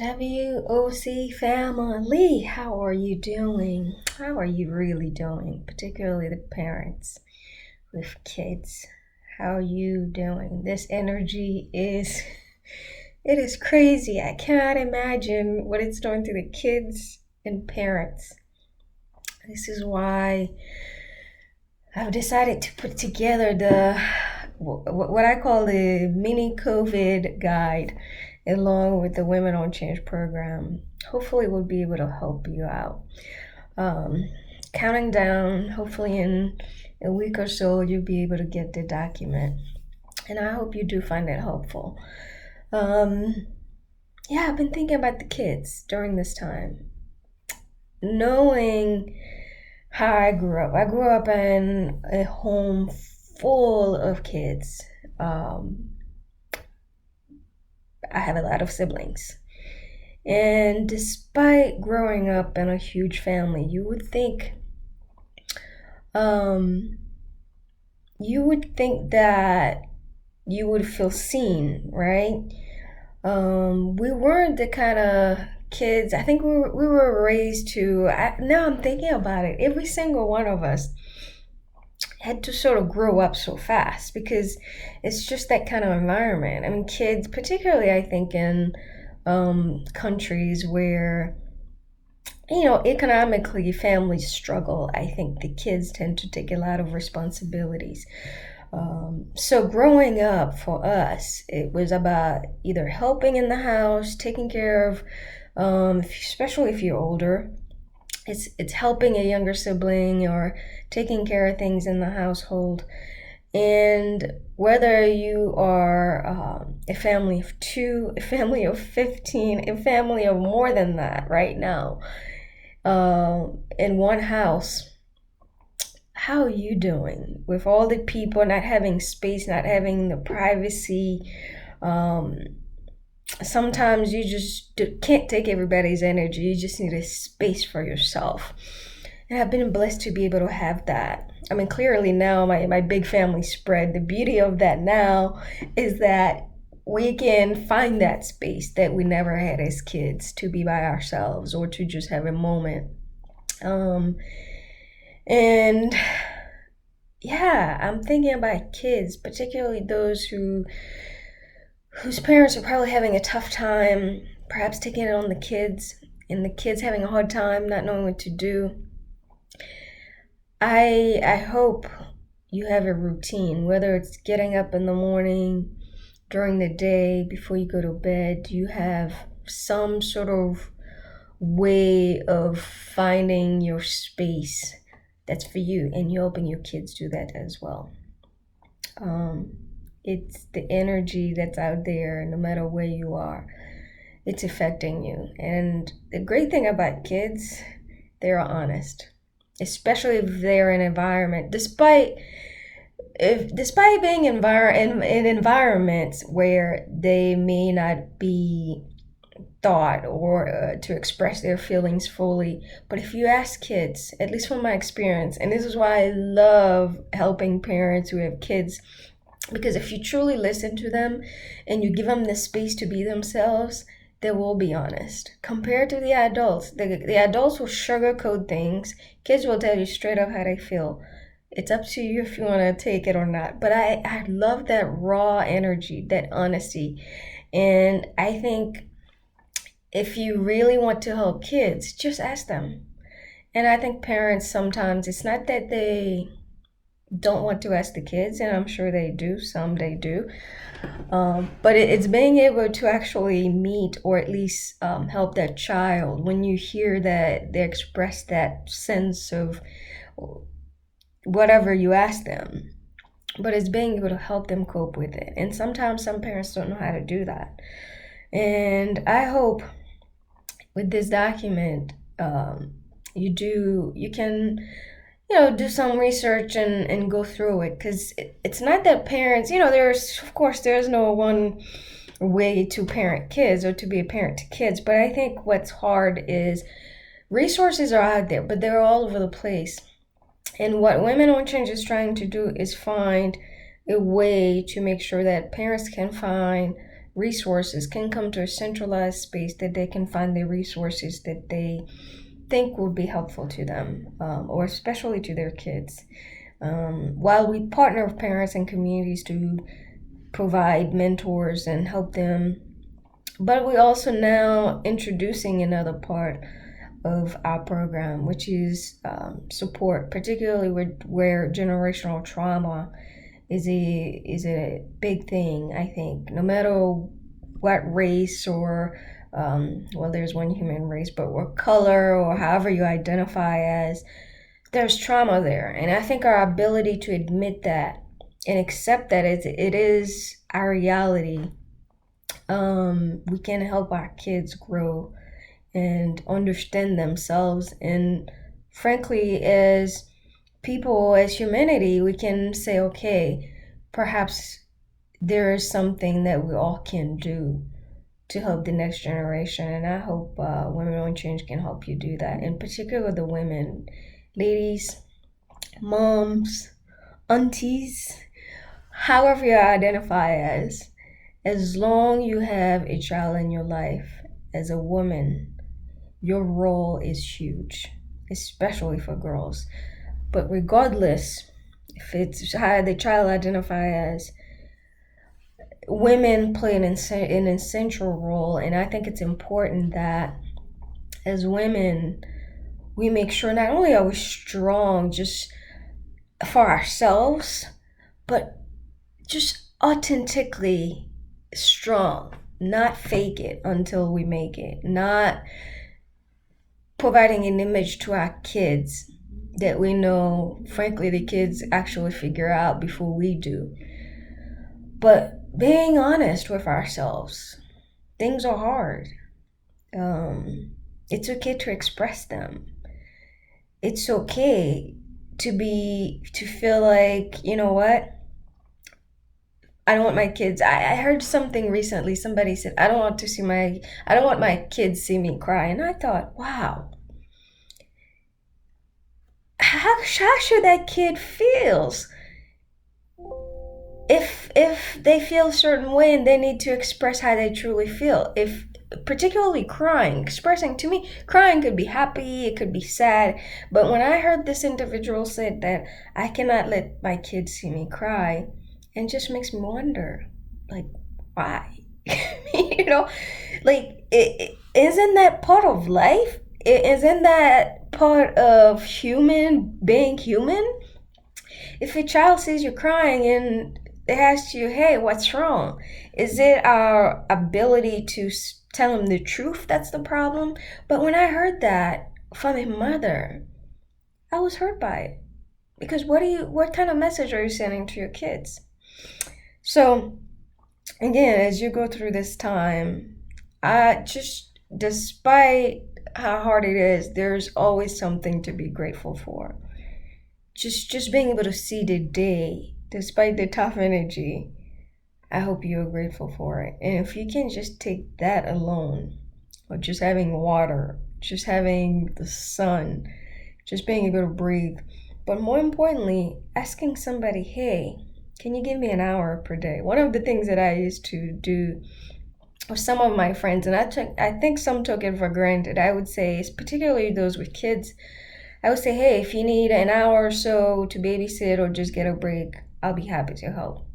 WOC family, how are you doing? How are you really doing? Particularly the parents with kids. How are you doing? This energy is it is crazy. I cannot imagine what it's doing to the kids and parents. This is why I've decided to put together the what I call the mini COVID guide along with the Women on Change program. Hopefully, we'll be able to help you out. Um, Counting down, hopefully, in a week or so, you'll be able to get the document. And I hope you do find it helpful. Um, yeah, I've been thinking about the kids during this time. Knowing how I grew up. I grew up in a home full of kids. Um, I have a lot of siblings. And despite growing up in a huge family, um, you would think that you would feel seen, right? We weren't the kind of kids. I think we were raised to. Now I'm thinking about it. Every single one of us had to sort of grow up so fast because it's just that kind of environment. I mean, kids, particularly, I think in countries where economically families struggle. I think the kids tend to take a lot of responsibilities. So growing up for us, it was about either helping in the house, taking care of, especially if you're older, it's helping a younger sibling or taking care of things in the household. And whether you are a family of two, a family of 15, a family of more than that right now, in one house, how are you doing with all the people not having space, not having the privacy? Um, Sometimes you just can't take everybody's energy. You just need a space for yourself. And I've been blessed to be able to have that. I mean, clearly now my big family spread. The beauty of that now is that we can find that space that we never had as kids to be by ourselves or to just have a moment. Um, and yeah, I'm thinking about kids, particularly those whose parents are probably having a tough time, perhaps taking it on the kids, and the kids having a hard time not knowing what to do. I hope you have a routine, whether it's getting up in the morning, during the day, before you go to bed. Do you have some sort of way of finding your space that's for you, and you're helping your kids do that as well? Um, it's the energy that's out there, no matter where you are. It's affecting you. And the great thing about kids, they're honest, especially if they're in an environment, despite being in environments where they may not be thought or to express their feelings fully. But if you ask kids, at least from my experience, and this is why I love helping parents who have kids, because if you truly listen to them and you give them the space to be themselves, they will be honest. Compared to the adults, the adults will sugarcoat things. Kids will tell you straight up how they feel. It's up to you if you want to take it or not. But I love that raw energy, that honesty. And I think if you really want to help kids, just ask them. And I think parents sometimes, it's not that they don't want to ask the kids, and I'm sure they do, some they do. But it's being able to actually meet or at least help that child when you hear that they express that sense of whatever you ask them. But it's being able to help them cope with it. And sometimes some parents don't know how to do that. And I hope with this document, you can do some research and go through it, because it's not that parents, there's no one way to parent kids or to be a parent to kids, but I think what's hard is resources are out there, but they're all over the place. And what Women on Change is trying to do is find a way to make sure that parents can find resources can come to a centralized space that they can find the resources that they think would be helpful to them, or especially to their kids. While we partner with parents and communities to provide mentors and help them, but we also now introducing another part of our program, which is support, particularly where generational trauma is a big thing. I think no matter what race or well, there's one human race, but what color or however you identify as, there's trauma there, and I think our ability to admit that and accept that it is our reality. We can help our kids grow and understand themselves, and frankly, as people, as humanity, we can say, okay, perhaps there is something that we all can do to help the next generation. And I hope Women on Change can help you do that, in particular the women, ladies, moms, aunties, however you identify as long you have a child in your life, as a woman, your role is huge, especially for girls. But regardless, if it's how the child identify as, women play an essential role, and I think it's important that as women, we make sure not only are we strong just for ourselves, but just authentically strong, not fake it until we make it, not providing an image to our kids that we know, frankly, the kids actually figure out before we do. But being honest with ourselves, things are hard. It's okay to express them. It's okay to feel like, you know what? I don't want my kids. I heard something recently. Somebody said, I don't want my kids see me cry. And I thought, wow, how should that kid feels? If they feel a certain way and they need to express how they truly feel, if particularly crying, expressing, to me, crying could be happy, it could be sad, but when I heard this individual said that I cannot let my kids see me cry, it just makes me wonder, like, why? You know, like, isn't that part of life? Isn't that part of being human? If a child sees you crying and they ask you, hey, what's wrong? Is it our ability to tell them the truth that's the problem? But when I heard that from a mother, I was hurt by it. Because what kind of message are you sending to your kids? So again, as you go through this time, despite how hard it is, there's always something to be grateful for. Just being able to see the day, despite the tough energy, I hope you're grateful for it. And if you can just take that alone, or just having water, just having the sun, just being able to breathe, but more importantly, asking somebody, hey, can you give me an hour per day? One of the things that I used to do with some of my friends, and I think some took it for granted, I would say, particularly those with kids, I would say, hey, if you need an hour or so to babysit or just get a break, I'll be happy to help.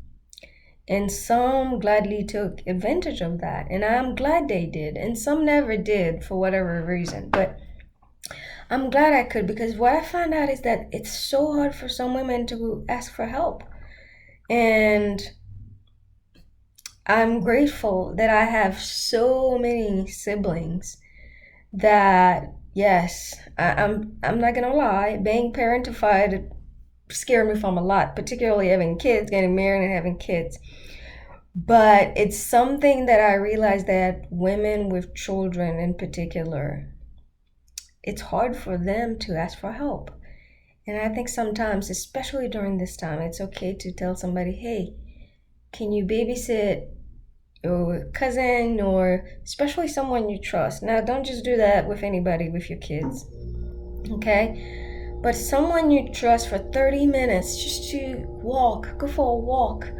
And some gladly took advantage of that, and I'm glad they did. And some never did for whatever reason, but I'm glad I could, because what I found out is that it's so hard for some women to ask for help. And I'm grateful that I have so many siblings that, yes, I'm not gonna lie, being parentified scared me from a lot, particularly having kids, getting married and having kids. But it's something that I realized that women with children in particular, it's hard for them to ask for help. And I think sometimes, especially during this time, it's okay to tell somebody, hey, can you babysit your cousin, or especially someone you trust? Now, don't just do that with anybody with your kids, okay? But someone you trust for 30 minutes just to go for a walk,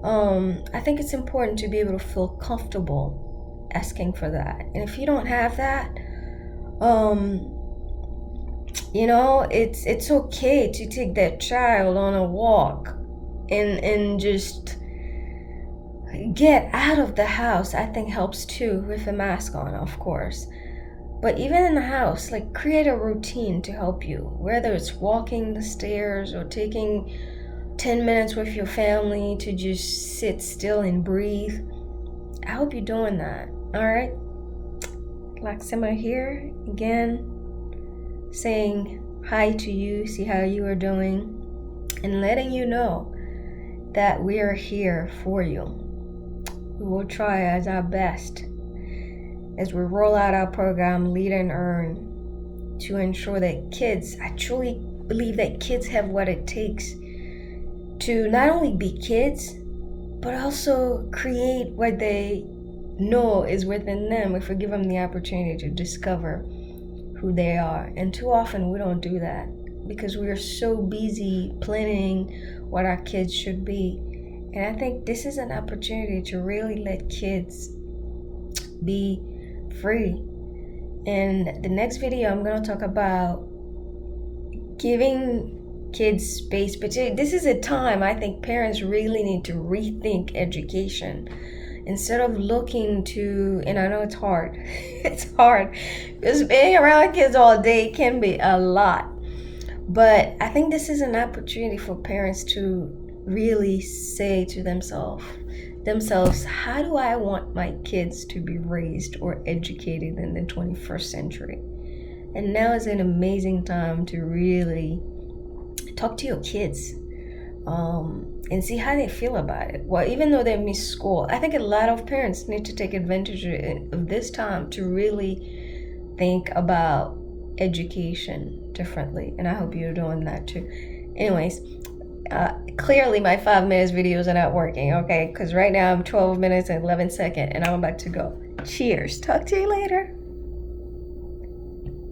I think it's important to be able to feel comfortable asking for that. And if you don't have that, it's okay to take that child on a walk and just get out of the house. I think helps too, with a mask on, of course. But even in the house, like, create a routine to help you, whether it's walking the stairs or taking 10 minutes with your family to just sit still and breathe. I hope you're doing that. All right. Laxima here again, saying hi to you, see how you are doing, and letting you know that we are here for you. We will try as our best as we roll out our program, Lead and Earn, to ensure that kids, I truly believe that kids have what it takes to not only be kids, but also create what they know is within them if we give them the opportunity to discover who they are. And too often we don't do that because we are so busy planning what our kids should be. And I think this is an opportunity to really let kids be free. In the next video, I'm going to talk about giving kids space. But this is a time I think parents really need to rethink education. Instead of looking to, and I know it's hard, it's hard, because being around kids all day can be a lot. But I think this is an opportunity for parents to really say to themselves, how do I want my kids to be raised or educated in the 21st century? And now is an amazing time to really talk to your kids and see how they feel about it. Well, even though they miss school, I think a lot of parents need to take advantage of this time to really think about education differently. And I hope you're doing that too. Anyways, clearly my 5 minutes videos are not working, okay? Because right now I'm 12 minutes and 11 seconds and I'm about to go. Cheers. Talk to you later.